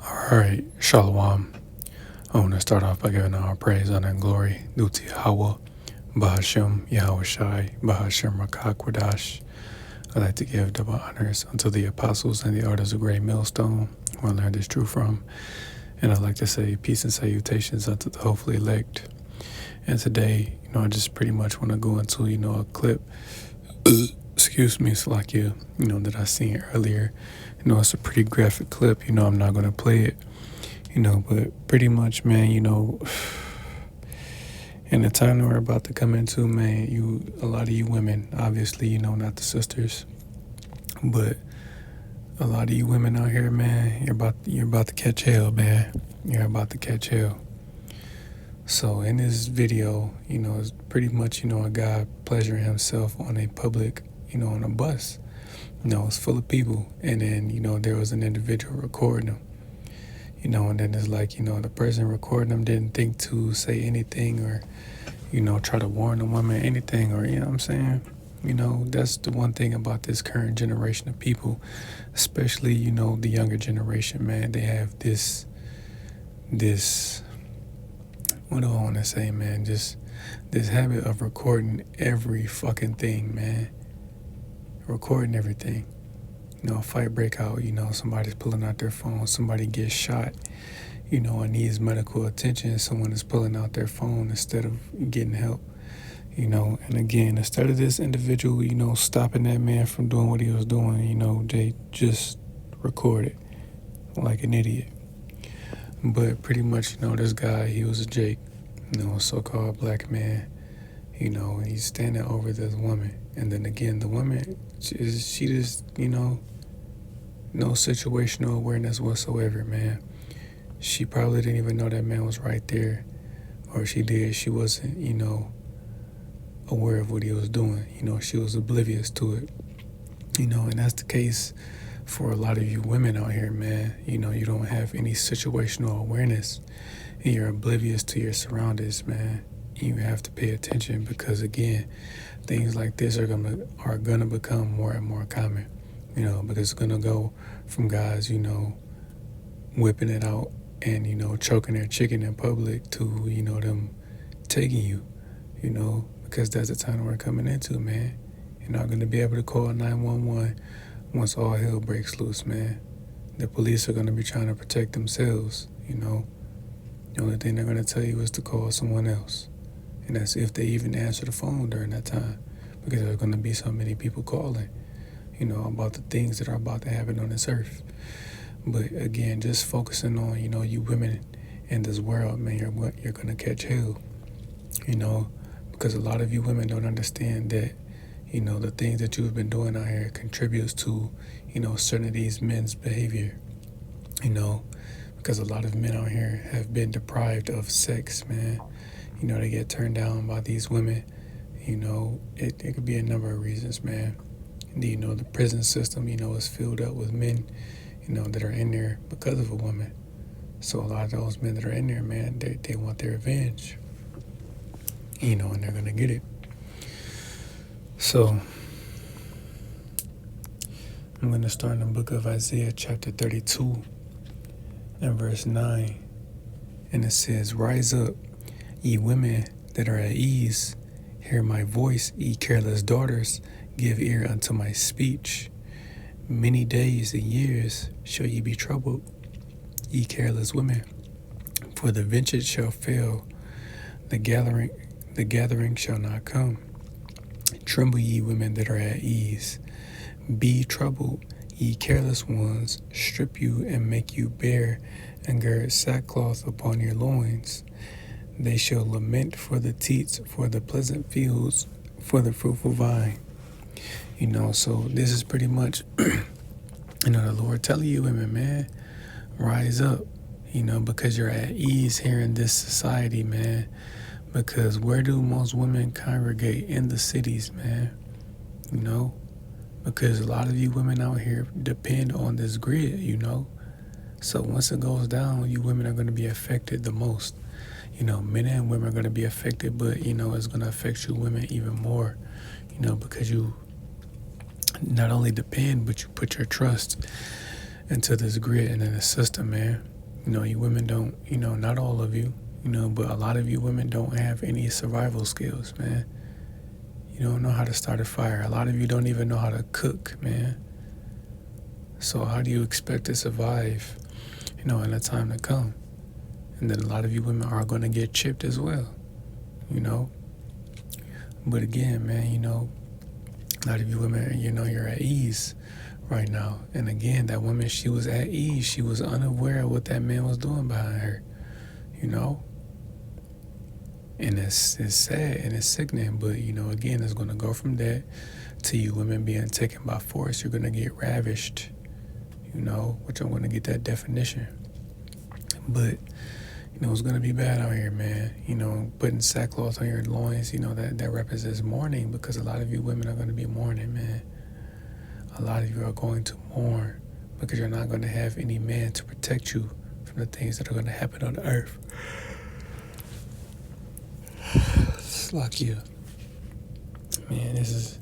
Alright, Shalom. I want to start off by giving all praise, honor, and glory due to Yahweh, Bahashem, Yahweh Shai, Bahashem Rakakwadash. I'd like to give double honors unto the apostles and the artists of Great Millstone, who I learned this truth from. And I'd like to say peace and salutations unto the hopefully elect. And today, I just pretty much want to go into, a clip, excuse me, Salakia, that I seen earlier. It's a pretty graphic clip, I'm not going to play it, but pretty much, man, in the time that we're about to come into, man, a lot of you women, obviously, not the sisters, but a lot of you women out here, man, you're about to catch hell, man. You're about to catch hell. So in this video, it's pretty much, a guy pleasuring himself on a public, on a bus. It's full of people. And then, there was an individual recording them. And then it's like, the person recording them didn't think to say anything or, try to warn the woman anything or, you know what I'm saying? That's the one thing about this current generation of people, especially, the younger generation, man. They have this, what do I want to say, man? Just this habit of recording every fucking thing, man. Recording everything. A fight break out, somebody's pulling out their phone, somebody gets shot, and needs medical attention, someone is pulling out their phone instead of getting help, and again, instead of this individual, stopping that man from doing what he was doing, they just record it like an idiot. But pretty much, this guy, he was a Jake, a so-called black man, he's standing over this woman. And then again, the woman, she just, no situational awareness whatsoever, man. She probably didn't even know that man was right there. Or she did, she wasn't, aware of what he was doing. She was oblivious to it. And that's the case for a lot of you women out here, man. You don't have any situational awareness. And you're oblivious to your surroundings, man. You have to pay attention because, again, things like this are gonna become more and more common, because it's gonna go from guys, whipping it out and, choking their chicken in public to, them taking you, because that's the time we're coming into, man. You're not gonna be able to call 911 once all hell breaks loose, man. The police are gonna be trying to protect themselves, The only thing they're gonna tell you is to call someone else. And that's if they even answer the phone during that time, because there's going to be so many people calling, about the things that are about to happen on this earth. But again, just focusing on, you women in this world, man, you're going to catch hell, because a lot of you women don't understand that, the things that you've been doing out here contributes to, certain of these men's behavior, because a lot of men out here have been deprived of sex, man. They get turned down by these women. It could be a number of reasons, man. The prison system, is filled up with men, that are in there because of a woman. So a lot of those men that are in there, man, they want their revenge, and they're going to get it. So I'm going to start in the book of Isaiah, chapter 32, and verse 9. And it says, "Rise up, ye women that are at ease, hear my voice, ye careless daughters, give ear unto my speech. Many days and years shall ye be troubled, ye careless women, for the vengeance shall fail, the gathering shall not come. Tremble, ye women that are at ease, be troubled, ye careless ones, strip you and make you bare, and gird sackcloth upon your loins. They shall lament for the teats, for the pleasant fields, for the fruitful vine." So this is pretty much, the Lord telling you women, man, rise up, because you're at ease here in this society, man. Because where do most women congregate? In the cities, man. Because a lot of you women out here depend on this grid, So once it goes down, you women are going to be affected the most. Men and women are going to be affected, but, it's going to affect you women even more, because you not only depend, but you put your trust into this grid and in the system, man. You women don't, not all of you, but a lot of you women don't have any survival skills, man. You don't know how to start a fire. A lot of you don't even know how to cook, man. So how do you expect to survive, in a time to come? And then a lot of you women are going to get chipped as well, But again, man, a lot of you women, you're at ease right now. And again, that woman, she was at ease. She was unaware of what that man was doing behind her, And it's sad and it's sickening. But, again, it's going to go from that to you women being taken by force. You're going to get ravished, which I'm going to get that definition. But, it's going to be bad out here, man. Putting sackcloth on your loins, that represents mourning, because a lot of you women are going to be mourning, man. A lot of you are going to mourn because you're not going to have any man to protect you from the things that are going to happen on the earth. It's like you. Man, this is,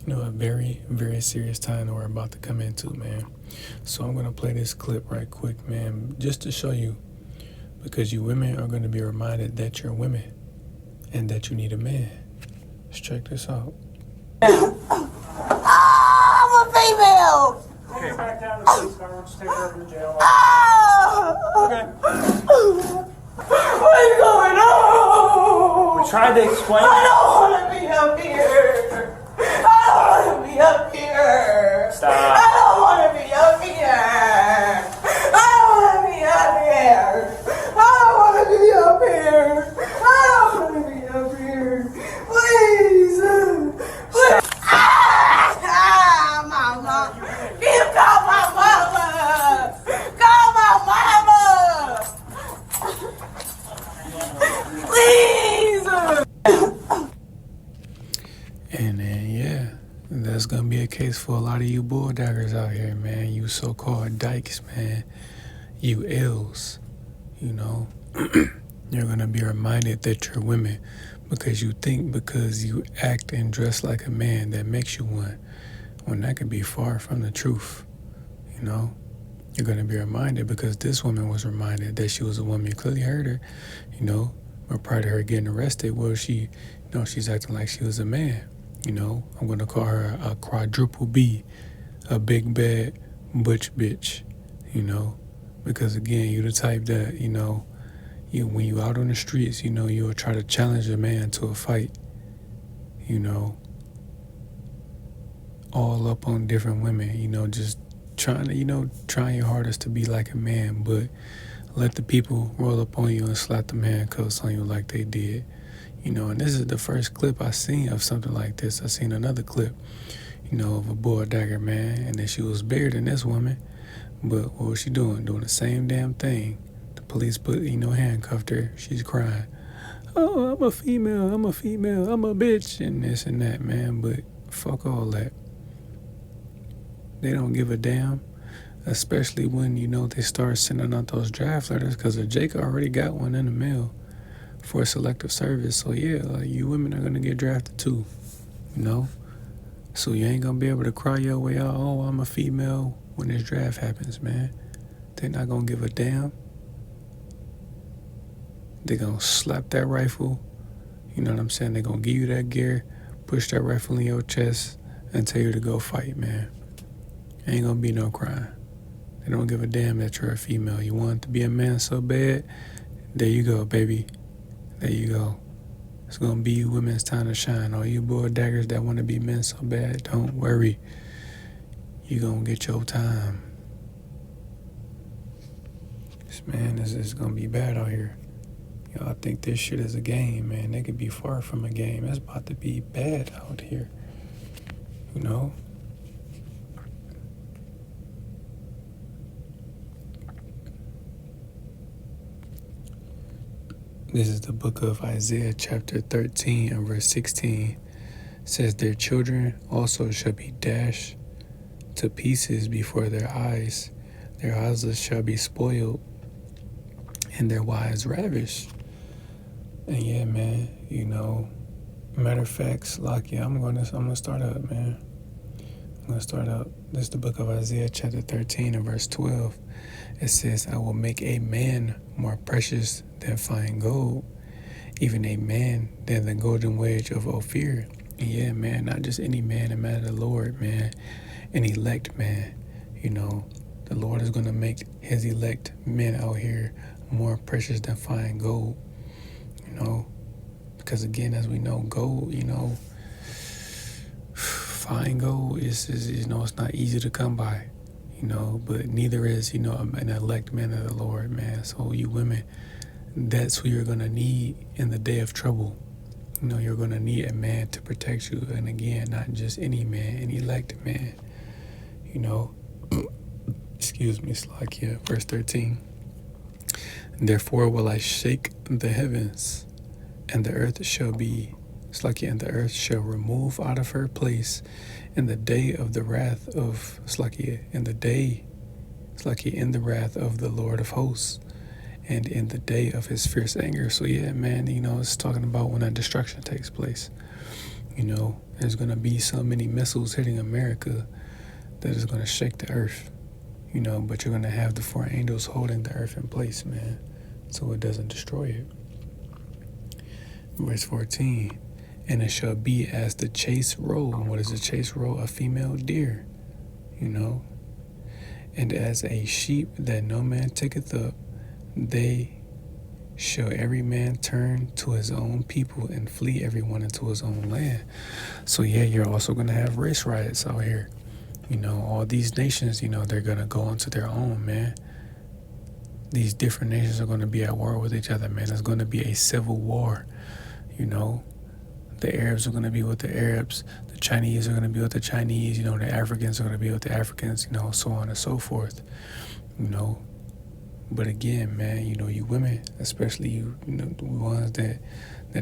a very, very serious time that we're about to come into, man. So I'm going to play this clip right quick, man, just to show you, because you women are going to be reminded that you're women and that you need a man. Let's check this out. I'm a female! Take her back down to the police car. Let's take her over to jail. Okay. What is going on? We tried to explain. I don't want to be up here. I don't want to be up here. Stop. I don't want to be up here. I don't want to be up here. I don't want to be up here. I don't want to be up here. Please. Please. Mama. You call my mama. Call my mama. Please. And then, yeah, that's going to be a case for a lot of you bulldaggers out here, man. You so-called dykes, man. You ills, You're going to be reminded that you're women because you think because you act and dress like a man that makes you one, when that could be far from the truth, You're going to be reminded because this woman was reminded that she was a woman. You clearly heard her, but prior to her getting arrested, well, she, she's acting like she was a man. I'm going to call her a quadruple B, a big bad butch bitch, because again, you're the type that, when you out on the streets, you'll try to challenge a man to a fight, all up on different women, just trying to, trying your hardest to be like a man, but let the people roll up on you and slap the handcuffs on you like they did. And this is the first clip I seen of something like this. I seen another clip, of a bulldagger, man, and then she was bigger than this woman. But what was she doing? Doing the same damn thing. The police handcuffed her. She's crying. Oh, I'm a female, I'm a bitch, and this and that, man. But fuck all that. They don't give a damn, especially when, they start sending out those draft letters, because Jake already got one in the mail for selective service. So yeah, you women are gonna get drafted too, So you ain't gonna be able to cry your way out, oh, I'm a female, when this draft happens, man. They're not gonna give a damn. They're gonna slap that rifle, you know what I'm saying? They're gonna give you that gear, push that rifle in your chest, and tell you to go fight, man. Ain't gonna be no crying. They don't give a damn that you're a female. You want to be a man so bad, there you go, baby. There you go. It's gonna be you women's time to shine. All you bulldaggers that want to be men so bad, don't worry. You gonna get your time. This is gonna be bad out here. Y'all think this shit is a game, man. It could be far from a game. It's about to be bad out here. This is the book of Isaiah chapter 13 and verse 16. It says, their children also shall be dashed to pieces before their eyes. Their houses shall be spoiled and their wives ravished. And yeah, man, matter of fact, Slocky, I'm gonna start up, man. I'm going to start out. This is the book of Isaiah, chapter 13 and verse 12. It says, I will make a man more precious than fine gold, even a man than the golden wedge of Ophir. And yeah, man, not just any man, a man of the Lord, man, an elect man. You know, the Lord is going to make his elect men out here more precious than fine gold, you know, because again, as we know, gold, you know, fine gold is you know, it's not easy to come by, you know, but neither is, you know, an elect man of the Lord, man. So you women, that's who you're going to need in the day of trouble. You know, you're going to need a man to protect you. And again, not just any man, an elect man, you know. Excuse me, Slakia, verse 13. Therefore will I shake the heavens, and the earth shall be, Slakia, and the earth shall remove out of her place in the day of the wrath of, Slakia, in the day, Slakia, in the wrath of the Lord of hosts, and in the day of his fierce anger. So yeah, man, you know, it's talking about when that destruction takes place. You know, there's going to be so many missiles hitting America that is going to shake the earth, you know, but you're going to have the 4 angels holding the earth in place, man, so it doesn't destroy it. Verse 14, and it shall be as the chase roe. And what is a chase roe? A female deer, you know, and as a sheep that no man taketh up, they shall every man turn to his own people and flee everyone into his own land. So yeah, you're also going to have race riots out here. You know, all these nations, you know, they're going to go into their own, man. These different nations are going to be at war with each other, man. It's going to be a civil war, you know. The Arabs are going to be with the Arabs. The Chinese are going to be with the Chinese. You know, the Africans are going to be with the Africans, you know, so on and so forth, you know. But again, man, you know, you women, especially you know, the ones that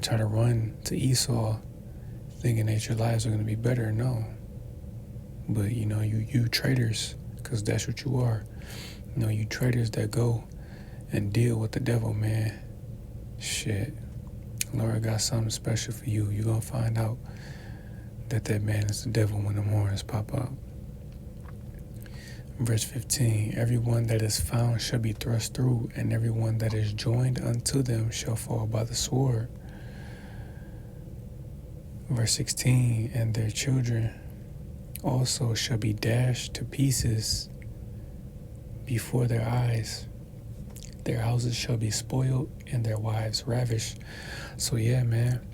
try to run to Esau thinking that your lives are going to be better, no. But, you know, you traitors, because that's what you are. You know, you traitors that go and deal with the devil, man. Shit. Lord got something special for you. You're going to find out that man is the devil when the horns pop up. Verse 15, everyone that is found shall be thrust through, and everyone that is joined unto them shall fall by the sword. Verse 16, and their children also shall be dashed to pieces before their eyes. Their houses shall be spoiled, and their wives ravished. So yeah, man,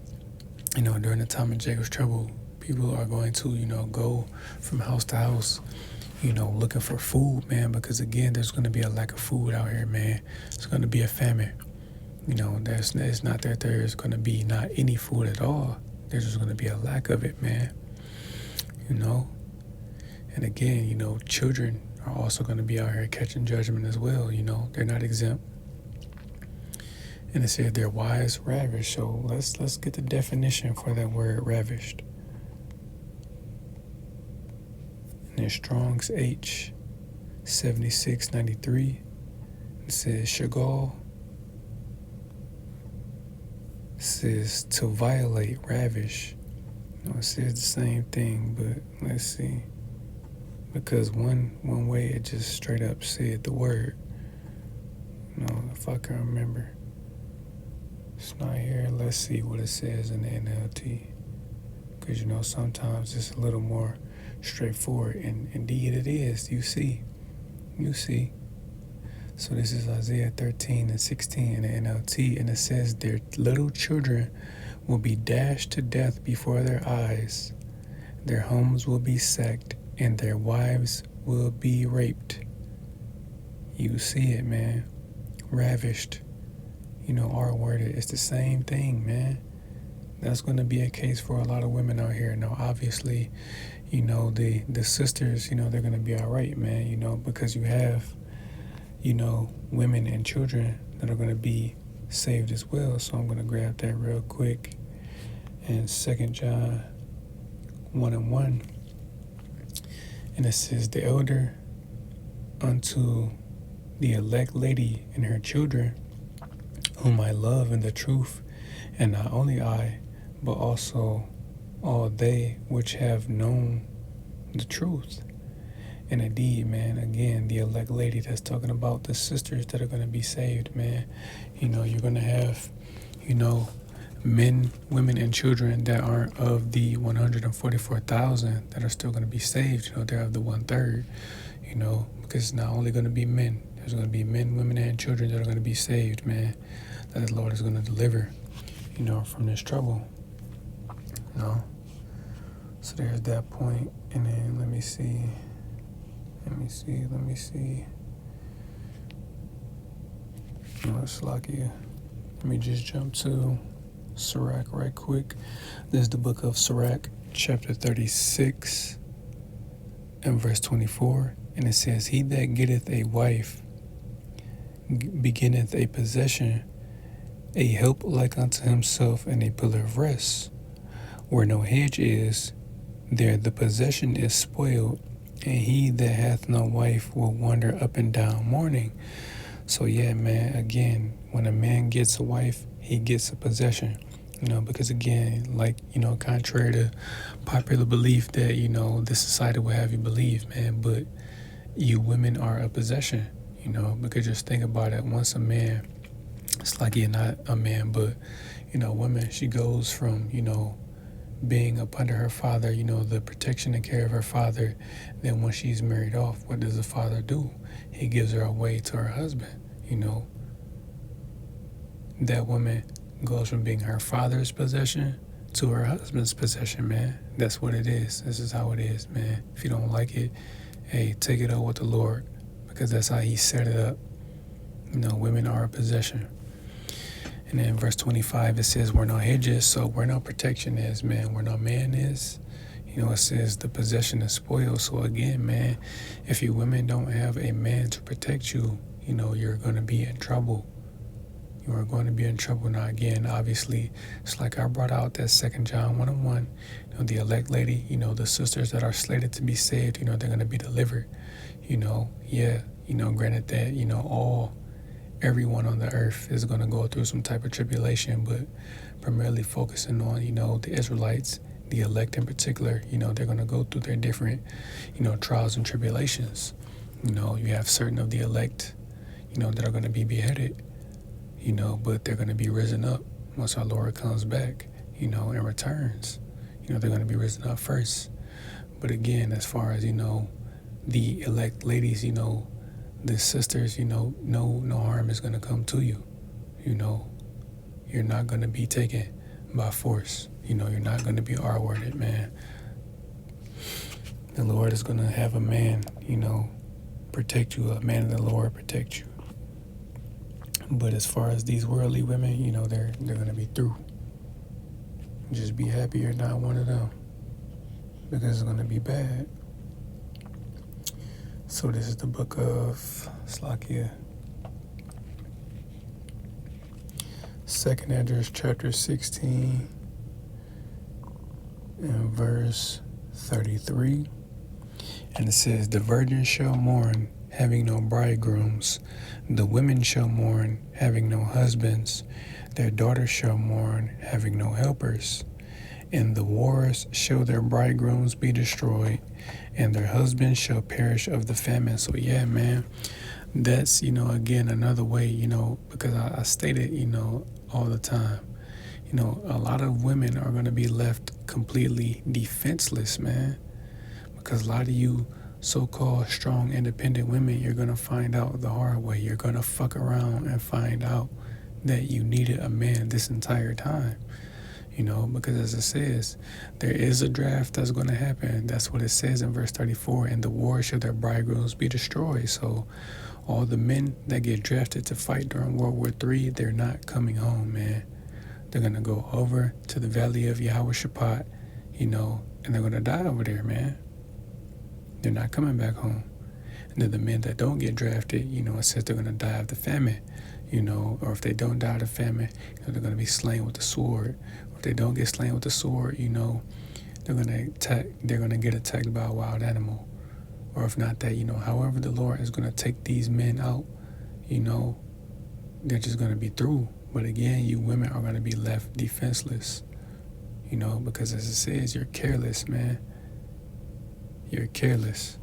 you know, during the time of Jacob's trouble, people are going to, you know, go from house to house, you know, looking for food, man, because again, there's going to be a lack of food out here, man. It's going to be a famine. You know, it's not that there's going to be not any food at all. There's just going to be a lack of it, man. You know, and again, you know, children are also going to be out here catching judgment as well. You know, they're not exempt. And it said their wives ravished. So let's get the definition for that word ravished. In Strong's H 7693, it says Chagall. It says to violate, ravish. You know, it says the same thing, but let's see. Because one way it just straight up said the word. You know, if I can remember. It's not here. Let's see what it says in the NLT. Because, you know, sometimes it's a little more straightforward, and indeed it is. You see. So this is Isaiah 13 and 16 in the NLT, and it says their little children will be dashed to death before their eyes. Their homes will be sacked, and their wives will be raped. You see it, man. Ravished. You know, our word, it's the same thing, man. That's going to be a case for a lot of women out here. Now, obviously, you know, the sisters, you know, they're going to be all right, man, you know, because you have, you know, women and children that are going to be saved as well. So I'm going to grab that real quick. And 2 John 1:1. And it says, the elder unto the elect lady and her children, whom I love in the truth, and not only I, but also all they which have known the truth. And indeed, man, again, the elect lady that's talking about the sisters that are going to be saved, man. You're going to have, men, women, and children that aren't of the 144,000 that are still going to be saved. They're of the 1/3, because it's not only going to be men. There's going to be men, women, and children that are going to be saved, man, that the Lord is going to deliver, from this trouble, So there's that point. And then let me see. Slakia. Let me just jump to Sirach right quick. This is the book of Sirach, chapter 36 and verse 24. And it says, "He that getteth a wife beginneth a possession, a help like unto himself, and a pillar of rest. Where no hedge is, there the possession is spoiled, and he that hath no wife will wander up and down mourning." So yeah, man, again, when a man gets a wife, he gets a possession, because again, contrary to popular belief that, this society will have you believe, man, but you women are a possession, because just think about it. Once a man, it's like you're not a man, but, woman, she goes from, being up under her father, the protection and care of her father. Then when she's married off, what does the father do? He gives her away to her husband, That woman goes from being her father's possession to her husband's possession, man. That's what it is. This is how it is, man. If you don't like it, hey, take it up with the Lord, because that's how he set it up. Women are a possession. And then verse 25, it says, "Where no hedges," so where no protection is, man, where no man is, it says the possession is spoiled. So again, man, if you women don't have a man to protect you, you're going to be in trouble. You are going to be in trouble. Now, again, obviously, it's like I brought out that 2 John 1:1, the elect lady, the sisters that are slated to be saved, they're going to be delivered. Granted that, everyone on the earth is going to go through some type of tribulation, but primarily focusing on, the Israelites, the elect in particular, they're going to go through their different, trials and tribulations. You have certain of the elect, that are going to be beheaded, but they're going to be risen up once our Lord comes back, and returns. They're going to be risen up first. But again, as far as, the elect ladies, the sisters, no harm is going to come to you. You're not going to be taken by force. You're not going to be R-worded, man. The Lord is going to have a man, protect you, a man of the Lord protect you. But as far as these worldly women, they're going to be through. Just be happy you're not one of them, because it's going to be bad. So this is the book of Slakia, 2nd Esdras, chapter 16, and verse 33. And it says, "The virgin shall mourn, having no bridegrooms. The women shall mourn, having no husbands. Their daughters shall mourn, having no helpers. In the wars shall their bridegrooms be destroyed, and their husbands shall perish of the famine." So yeah, man, that's, again, another way, because I stated, all the time, a lot of women are going to be left completely defenseless, man, because a lot of you so-called strong, independent women, you're going to find out the hard way. You're going to fuck around and find out that you needed a man this entire time. Because as it says, there is a draft that's going to happen. That's what it says in verse 34. "In the war shall their bridegrooms be destroyed." So all the men that get drafted to fight during World War III, they're not coming home, man. They're going to go over to the valley of Yahweh Shaphat, and they're going to die over there, man. They're not coming back home. And then the men that don't get drafted, it says they're going to die of the famine, or if they don't die of the famine, they're going to be slain with the sword. If they don't get slain with the sword, they're going to get attacked by a wild animal. Or if not that, however the Lord is going to take these men out, they're just going to be through. But again, you women are going to be left defenseless, because as it says, you're careless, man. you're careless,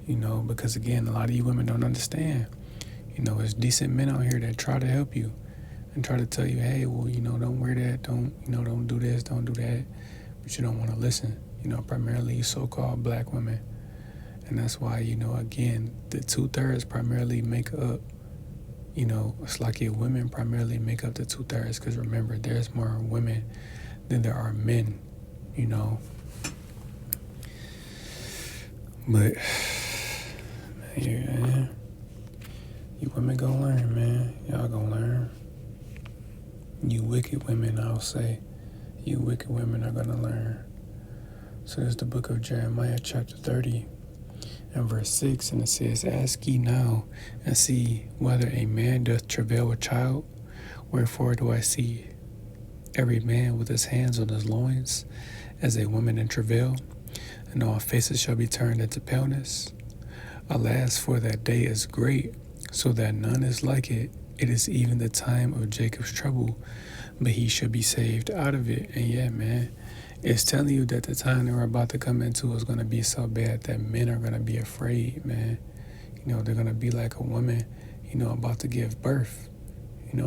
because again, a lot of you women don't understand. There's decent men out here that try to help you and try to tell you, hey, well, don't wear that, don't do this, don't do that, but you don't want to listen. Primarily so-called black women, and that's why, again, the 2/3 primarily make up, it's like women primarily make up the 2/3, because remember, there's more women than there are men, But yeah, you women gonna learn, man. Y'all gonna learn. You wicked women, I'll say. You wicked women are gonna learn. So there's the book of Jeremiah, chapter 30, and verse 6, and it says, ask ye now, and see whether a man doth travail a child. Wherefore do I see every man with his hands on his loins, as a woman in travail, and all faces shall be turned into paleness. Alas, for that day is great, so that none is like it. It is even the time of Jacob's trouble, but he shall be saved out of it. And yeah, man, it's telling you that the time that we're about to come into is going to be so bad that men are going to be afraid, man. They're going to be like a woman, about to give birth.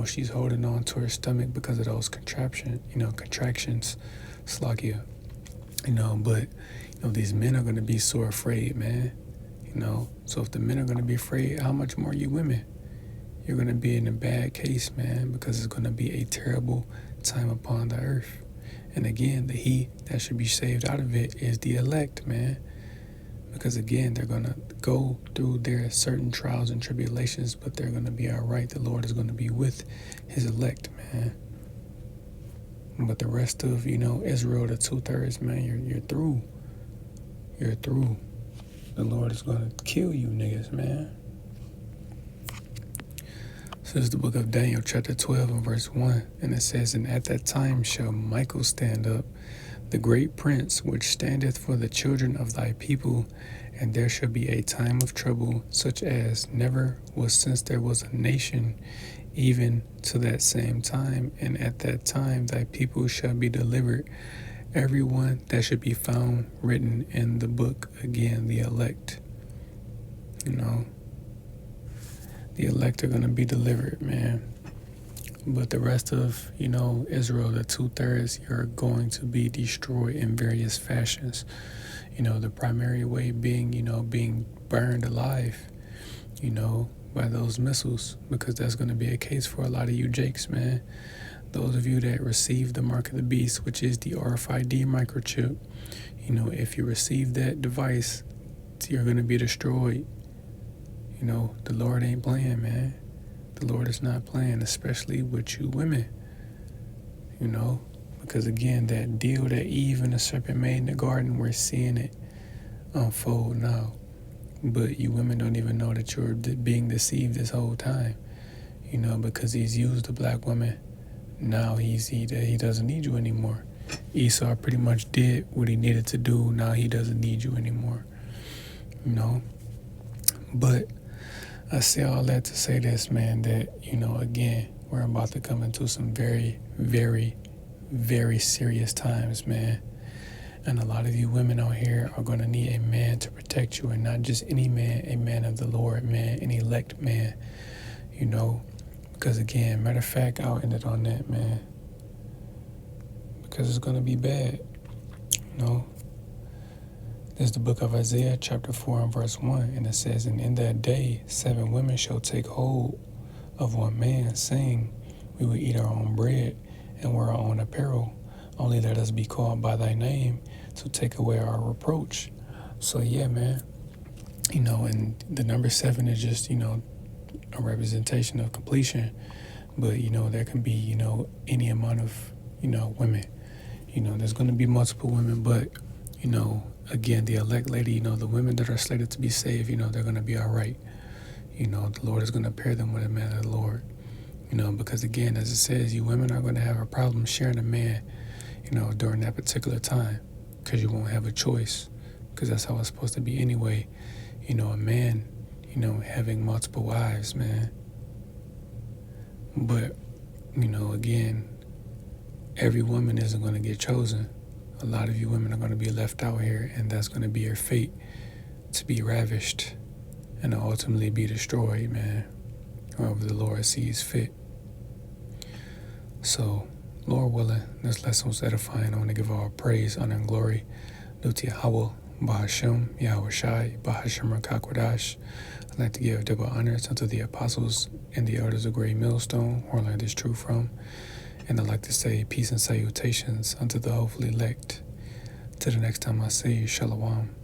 She's holding on to her stomach because of those contractions, slakia. But, these men are going to be so afraid, man. So if the men are going to be afraid, how much more you women? You're going to be in a bad case, man, because it's going to be a terrible time upon the earth. And again, the he that should be saved out of it is the elect, man. Because again, they're going to go through their certain trials and tribulations, but they're going to be all right. The Lord is going to be with his elect, man. But the rest of, Israel, the 2/3, man, you're through. You're through. The Lord is going to kill you niggas, man. So this is the book of Daniel, chapter 12, and verse 1. And it says, and at that time shall Michael stand up, the great prince, which standeth for the children of thy people, and there shall be a time of trouble, such as never was since there was a nation, even to that same time. And at that time thy people shall be delivered, every one that should be found written in the book. Again, the elect. The elect are going to be delivered, man. But the rest of, Israel, the 2/3, you're going to be destroyed in various fashions. The primary way being, being burned alive, by those missiles, because that's going to be a case for a lot of you jakes, man. Those of you that receive the mark of the beast, which is the RFID microchip, if you receive that device, you're going to be destroyed. The Lord ain't playing, man. The Lord is not playing, especially with you women. Because again, that deal that Eve and the serpent made in the garden, we're seeing it unfold now. But you women don't even know that you're being deceived this whole time. Because he's used the black woman. Now he doesn't need you anymore. Esau pretty much did what he needed to do. Now he doesn't need you anymore. But I say all that to say this, man, that, again, we're about to come into some very, very, very serious times, man. And a lot of you women out here are going to need a man to protect you, and not just any man, a man of the Lord, man, an elect man, Because again, matter of fact, I'll end it on that, man. Because it's going to be bad, There's the book of Isaiah, chapter 4, and verse 1, and it says, and in that day 7 women shall take hold of one man, saying, we will eat our own bread and wear our own apparel. Only let us be called by thy name to take away our reproach. So yeah, man, and the number 7 is just, a representation of completion. But, there can be, any amount of, women. There's going to be multiple women, but, again, the elect lady, the women that are slated to be saved, they're going to be all right. The Lord is going to pair them with a man of the Lord. Because again, as it says, you women are going to have a problem sharing a man, during that particular time, because you won't have a choice, because that's how it's supposed to be anyway. A man, having multiple wives, man. But, again, every woman isn't going to get chosen. A lot of you women are going to be left out here, and that's going to be your fate, to be ravished and to ultimately be destroyed, man, however the Lord sees fit. So, Lord willing, this lesson was edifying. I want to give all praise, honor, and glory due to Yahweh, Bahashem, Yahweh Shai, Bahashem Rakakwadash. I'd like to give double honors unto the apostles and the elders of Great Millstone, who I learned this truth from. And I'd like to say peace and salutations unto the hopefully elect. Till the next time I say Shalom.